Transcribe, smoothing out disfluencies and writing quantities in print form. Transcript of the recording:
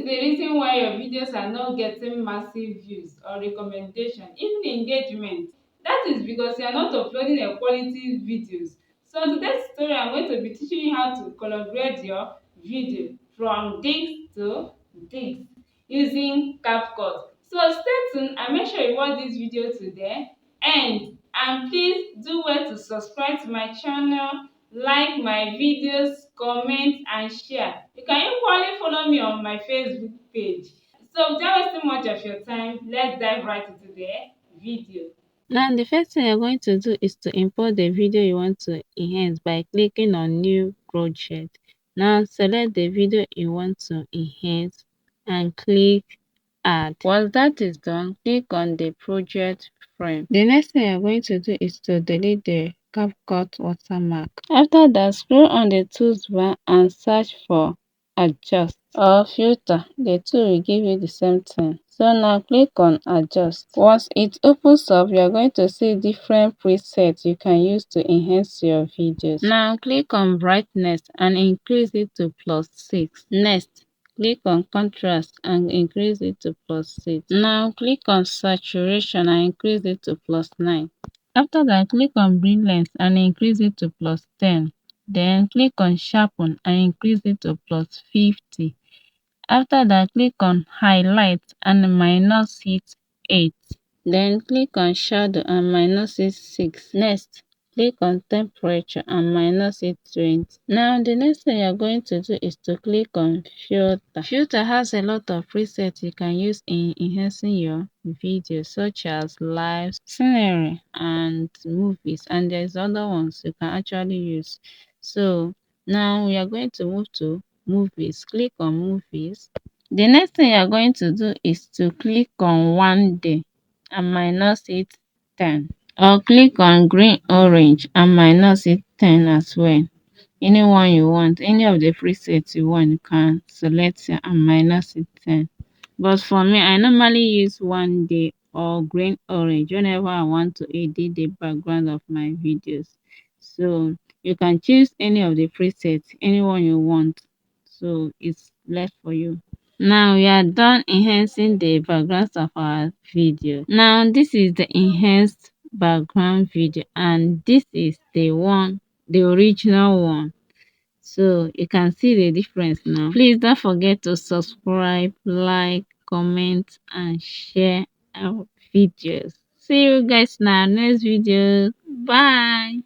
is the reason why your videos are not getting massive views or recommendation, even engagement. That is because you are not uploading a quality videos. So in today's tutorial, I'm going to be teaching you how to color grade your video from this to this using Capcut. So stay tuned and make sure you watch this video to the end. And please do well to subscribe to my channel, like my videos, comment and share. You can equally follow me on my Facebook page. So without wasting much of your time, let's dive right into the video. Now, the first thing you're going to do is to import the video you want to enhance by clicking on New Project. Now, select the video you want to enhance and click Add. Once that is done, click on the project frame. The next thing you're going to do is to delete the Capcut watermark. After that, scroll on the tools bar and search for Adjust or Filter. The two will give you the same thing. So now click on Adjust. Once it opens up, you are going to see different presets you can use to enhance your videos. Now click on Brightness and increase it to +6. Next, click on Contrast and increase it to +6. Now click on Saturation and increase it to +9. After that, click on Brilliance and increase it to +10. Then click on Sharpen and increase it to +50. After that, click on Highlight and minus it 8. Then click on Shadow and minus it 6. Next, click on Temperature and minus it 20. Now, the next thing you're going to do is to click on Filter. Filter has a lot of presets you can use in enhancing your videos, such as live, scenery, and movies. And there's other ones you can actually use. So now we are going to move to movies. Click on Movies. The next thing you're going to do is to click on One Day and minus it 10, or click on Green Orange and minus it 10 as well. Anyone you want, any of the presets you want, you can select it and minus it 10. But for me, I normally use One Day or Green Orange whenever I want to edit the background of my videos. So you can choose any of the presets, anyone you want. So it's left for you. Now we are done enhancing the backgrounds of our video. Now this is the enhanced background video and this is the original one. So you can see the difference now. Please don't forget to subscribe, like, comment and share our videos. See you guys in our next video. Bye.